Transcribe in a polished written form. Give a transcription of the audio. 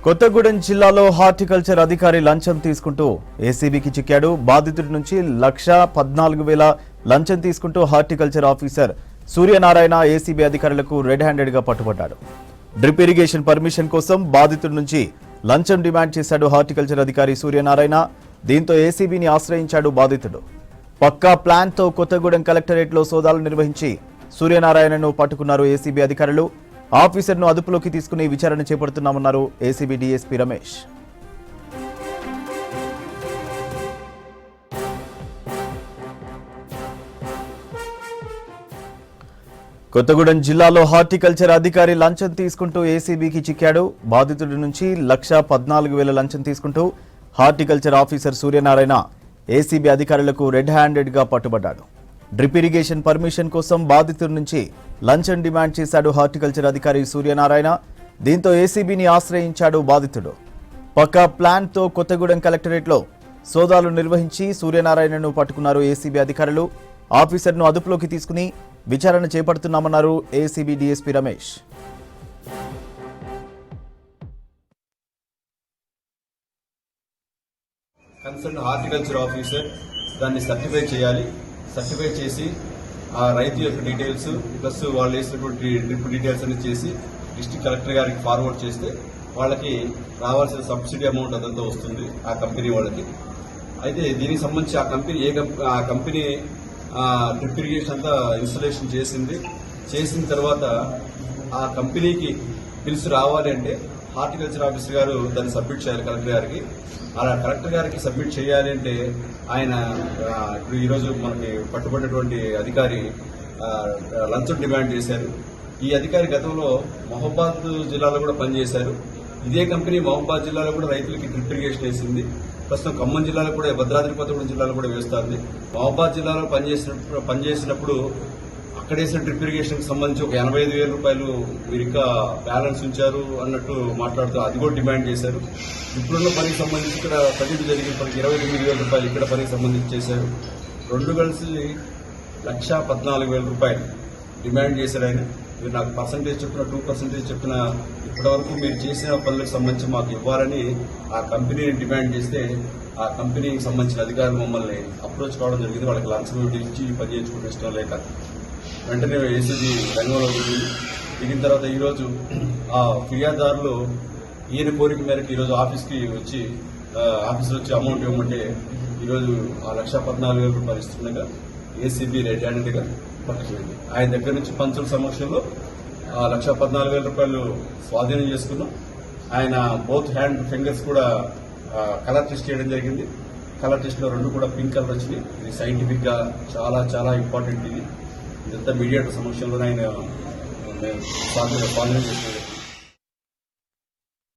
కొత్తగూడెం జిల్లాలో హార్టికల్చర్ అధికారి లంచం తీసుకుంటూ ఏసీబీకి చిక్కాడు. బాధితుడి నుంచి 1,14,000 లంచం తీసుకుంటూ హార్టికల్చర్ ఆఫీసర్ సూర్యనారాయణ ఏసీబీ అధికారులకు రెడ్ హ్యాండెడ్ గా పట్టుబడ్డాడు. డ్రిప్ ఇరిగేషన్ పర్మిషన్ కోసం బాధితుడి నుంచి లంచం డిమాండ్ చేశాడు హార్టికల్చర్ అధికారి సూర్యనారాయణ. దీంతో ఏసీబీని ఆశ్రయించాడు బాధితుడు. పక్కా ప్లాన్ తో కొత్తగూడెం కలెక్టరేట్ లో సోదాలు నిర్వహించి సూర్యనారాయణను పట్టుకున్నారు ఏసీబీ అధికారులు. ఆఫీసర్ను అదుపులోకి తీసుకుని విచారణ చేపడుతున్నామన్నారు ఏసీబీ డీఎస్పీ రమేష్. కొత్తగూడెం జిల్లాలో హార్టికల్చర్ అధికారి లంచం తీసుకుంటూ ఏసీబీకి చిక్కాడు. బాధితుడి నుంచి 1,14,000 లంచం తీసుకుంటూ హార్టికల్చర్ ఆఫీసర్ సూర్యనారాయణ ఏసీబీ అధికారులకు రెడ్ హ్యాండెడ్ గా పట్టుబడ్డాడు. డ్రిప్ ఇరిగేషన్ పర్మిషన్ కోసం బాధితుడి నుంచి లంచం డిమాండ్ చేశాడు హార్టికల్చర్ అధికారి సూర్యనారాయణ. దీంతో ఏసీబీని ఆశ్రయించాడు బాధితుడు. పక్కా ప్లాన్ తో కొత్తగూడెం కలెక్టరేట్ లో సోదాలు నిర్వహించి సూర్యనారాయణను పట్టుకున్నారు ఏసీబీ అధికారులు. ఆఫీసర్ను అదుపులోకి తీసుకుని విచారణ చేపడుతున్నామన్నారు ACB DSP Ramesh. Concern horticulture officer దాన్ని సర్టిఫై చేయాలి. సర్టిఫై చేసి ఆ రైతు యొక్క డీటెయిల్స్ ప్లస్ వాళ్ళు వేసినటువంటి డ్రిప్ డీటెయిల్స్ అన్ని చేసి డిస్ట్రిక్ట్ కలెక్టర్ గారికి ఫార్వర్డ్ చేస్తే వాళ్ళకి రావాల్సిన సబ్సిడీ అమౌంట్ అదంతా వస్తుంది ఆ కంపెనీ వాళ్ళకి. అయితే దీనికి సంబంధించి ఆ కంపెనీ డ్రిప్ ఇరిగేషన్ అంతా ఇన్స్టాలేషన్ చేసిన తర్వాత ఆ కంపెనీకి బిల్స్ రావాలి అంటే హార్టికల్చర్ ఆఫీసర్ గారు దాన్ని సబ్మిట్ చేయాలి కలెక్టర్ గారికి. అలా కలెక్టర్ గారికి సబ్మిట్ చేయాలి అంటే ఆయన ఇప్పుడు ఈరోజు మనకి పట్టుబడినటువంటి అధికారి లంచం డిమాండ్ చేశారు. ఈ అధికారి గతంలో మహబూబాద్ జిల్లాలో కూడా పనిచేశారు. ఇదే కంపెనీ మహబూబాద్ జిల్లాలో కూడా రైతులకి డ్రిప్ ఇరిగేషన్ వేసింది. ప్రస్తుతం ఖమ్మం జిల్లాలో కూడా భద్రాద్రి కొత్తగూడెం జిల్లాలో కూడా వేస్తుంది. మహబూబాద్ జిల్లాలో పనిచేసినప్పుడు అక్కడ వేసిన డ్రిప్ ఇరిగేషన్ కి సంబంధించి ఒక 85,000 రూపాయలు మీరు ఇంకా బ్యాలెన్స్ ఉంచారు అన్నట్టు మాట్లాడుతూ అది కూడా డిమాండ్ చేశారు. ఇప్పుడున్న పనికి సంబంధించి ఇక్కడ ప్రజెంట్ జరిగిన పనికి 29,000 రూపాయలు ఇక్కడ పనికి సంబంధించి చేశారు. రెండు కలిసి 1,14,000 రూపాయలు డిమాండ్ చేశారు. ఆయన మీరు నాకు పర్సంటేజ్ చెప్పిన 2% చెప్పిన ఇప్పటివరకు మీరు చేసిన పనులకు సంబంధించి మాకు ఇవ్వాలని ఆ కంపెనీని డిమాండ్ చేస్తే ఆ కంపెనీకి సంబంధించిన అధికారులు మమ్మల్ని అప్రోచ్ కావడం జరిగింది. వాళ్ళకి లంచం ఇచ్చి పని చేయించుకుంటే ఇష్టం లేక వెంటనే ఏసీబీ రంగంలో దిగిన తర్వాత ఈరోజు ఆ ఫిర్యాదుదారులు ఈయన కోరిక మేరకు ఈరోజు ఆఫీస్కి వచ్చి అమౌంట్ ఇవ్వమంటే ఈరోజు ఆ 1,14,000 రూపాయలు ఇస్తుండగా ఏసీబీ రెడ్ హ్యాండెడ్ గా పట్టుకుంది. ఆయన దగ్గర నుంచి పంచుల సమక్షంలో ఆ 1,14,000 రూపాయలు స్వాధీనం చేసుకున్నాం. ఆయన బోత్ హ్యాండ్ ఫింగర్స్ కూడా కలర్ టెస్ట్ చేయడం జరిగింది. కలర్ టెస్ట్ లో 2 కూడా పింక్ కలర్ వచ్చినాయి. ఇది సైంటిఫిక్ గా చాలా చాలా ఇంపార్టెంట్. ఇదంతా మీడియా సమక్షంలోనే ఆయన స్వాధీనం చేసుకున్నారు.